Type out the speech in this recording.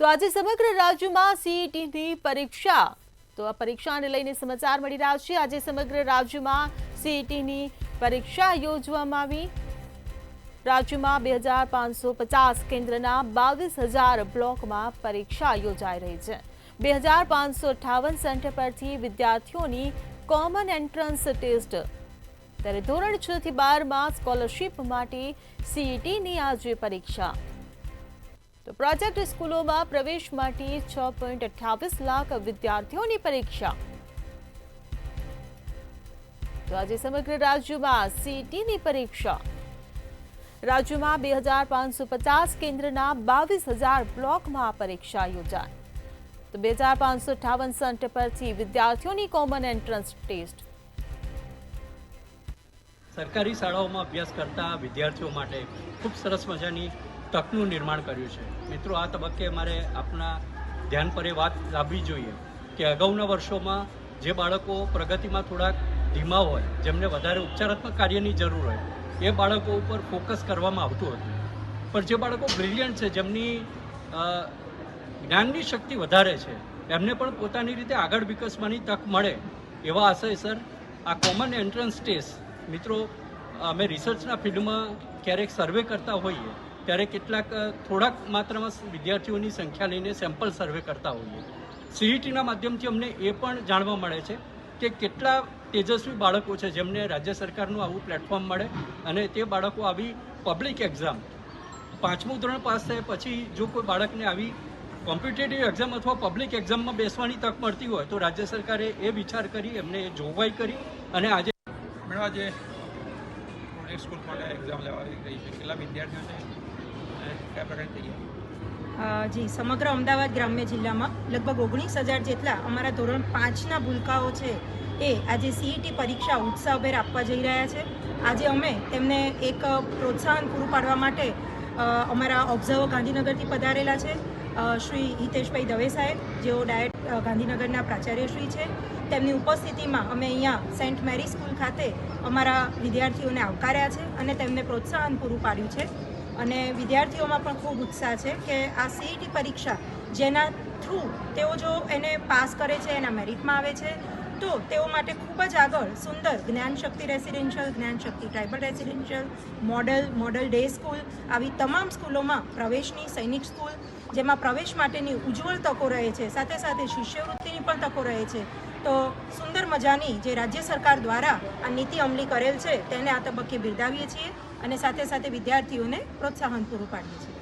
તો આજે સમગ્ર રાજ્યમાં સીઈટીની પરીક્ષા તો આ પરીક્ષાને લઈને સમાચાર મળી રહ્યા છે। આજે સમગ્ર રાજ્યમાં સીઈટીની પરીક્ષા યોજવામાં આવી। રાજ્યમાં 2550 કેન્દ્રના 22000 બ્લોકમાં પરીક્ષા યોજાઈ રહી છે। 2558 સેન્ટર પરથી વિદ્યાર્થીઓની કોમન એન્ટ્રન્સ ટેસ્ટ ત્યારે ધોરણ 6 થી 12 માં સ્કોલરશિપ માટે સીઈટીની આજે પરીક્ષા। તો પ્રોજેક્ટ સ્કૂલોમાં પ્રવેશ માટે 6.28 લાખ વિદ્યાર્થીઓની પરીક્ષા। તો આજે સમગ્ર રાજ્યમાં સીઈટીની પરીક્ષા। રાજ્યમાં 2550 કેન્દ્રના 22000 બ્લોકમાં પરીક્ષા યોજાઈ। તો 2558 સેન્ટર પરથી વિદ્યાર્થીઓની કોમન એન્ટ્રન્સ ટેસ્ટ। સરકારી શાળાઓમાં અભ્યાસ કરતા વિદ્યાર્થીઓ માટે ખૂબ સરસ મજાની તકનું નિર્માણ કર્યું છે। મિત્રો, આ તબક્કે મારે આપના ધ્યાન પર એ વાત લાવવી જોઈએ કે અગાઉના વર્ષોમાં જે બાળકો પ્રગતિમાં થોડાક ધીમા હોય, જેમને વધારે ઉપચારાત્મક કાર્યની જરૂર હોય, એ બાળકો ઉપર ફોકસ કરવામાં આવતું હતું। પણ જે બાળકો બ્રિલિયન્ટ છે, જેમની જ્ઞાનની શક્તિ વધારે છે, એમને પણ પોતાની રીતે આગળ વિકસવાની તક મળે એવા આશયસર આ કોમન એન્ટ્રન્સ ટેસ્ટ, મિત્રો, અમે રિસર્ચના ફિલ્ડમાં ક્યારેક સર્વે કરતા હોઈએ ત્યારે થોડાક માત્રામાં વિદ્યાર્થીઓની સંખ્યા લઈને સેમ્પલ સર્વે કરતા હોઈએ। સીઈટીના માધ્યમથી અમને એ પણ જાણવા મળે છે કે કેટલા તેજસ્વી બાળકો છે જેમને રાજ્ય સરકારનું આવું પ્લેટફોર્મ મળે અને તે બાળકો આવી પબ્લિક એક્ઝામ 5મું ધોરણ પાસ થાય પછી જો કોઈ બાળકને આવી કોમ્પિટિટિવ એક્ઝામ અથવા પબ્લિક એક્ઝામમાં બેસવાની તક મળતી હોય તો રાજ્ય સરકારે એ વિચાર કરી, એમને એ જોગવાઈ કરી અને આજે સ્કૂલ માટે એક્ઝામ લેવાઈ રહી છે। કેટલા વિદ્યાર્થીઓ છે, કયા પ્રકારની તૈયારી? જી, સમગ્ર અમદાવાદ ગ્રામ્ય જિલ્લામાં લગભગ 19,000 જેટલા અમારા ધોરણ 5ના ભૂલકાઓ છે એ આજે સીઈટી પરીક્ષા ઉત્સાહભેર આપવા જઈ રહ્યા છે। આજે અમે તેમને એક પ્રોત્સાહન પૂરું પાડવા માટે અમારા ઓબ્ઝર્વર ગાંધીનગરથી પધારેલા છે શ્રી હિતેશભાઈ દવે સાહેબ, જેઓ ડાયટ ગાંધીનગરના પ્રાચાર્યશ્રી છે। તેમની ઉપસ્થિતિમાં અમે અહીંયા સેન્ટ મેરી સ્કૂલ ખાતે અમારા વિદ્યાર્થીઓને આવકાર્યા છે અને તેમને પ્રોત્સાહન પૂરું પાડ્યું છે। અને વિદ્યાર્થીઓમાં પણ ખૂબ ઉત્સાહ છે કે આ સીઈટી પરીક્ષા જેના થ્રુ તેઓ જો એને પાસ કરે છે, એના મેરિટમાં આવે છે, તો તેઓ માટે ખૂબ જ આગળ સુંદર Gyanshakti residential, Gyanshakti tribal residential, model day school, આવી તમામ સ્કૂલોમાં પ્રવેશની સૈનિક સ્કૂલ, જેમાં પ્રવેશ માટેની ઉજ્જવળ તકો રહે છે, સાથે સાથે શિષ્યવૃત્તિની પણ તકો રહે છે। તો સુંદર મજાની જે રાજ્ય સરકાર દ્વારા આ નીતિ અમલી કરેલ છે તેને આ તબક્કે બિરદાવીએ છીએ અને સાથે સાથે વિદ્યાર્થીઓને પ્રોત્સાહન પૂરું પાડીએ છીએ।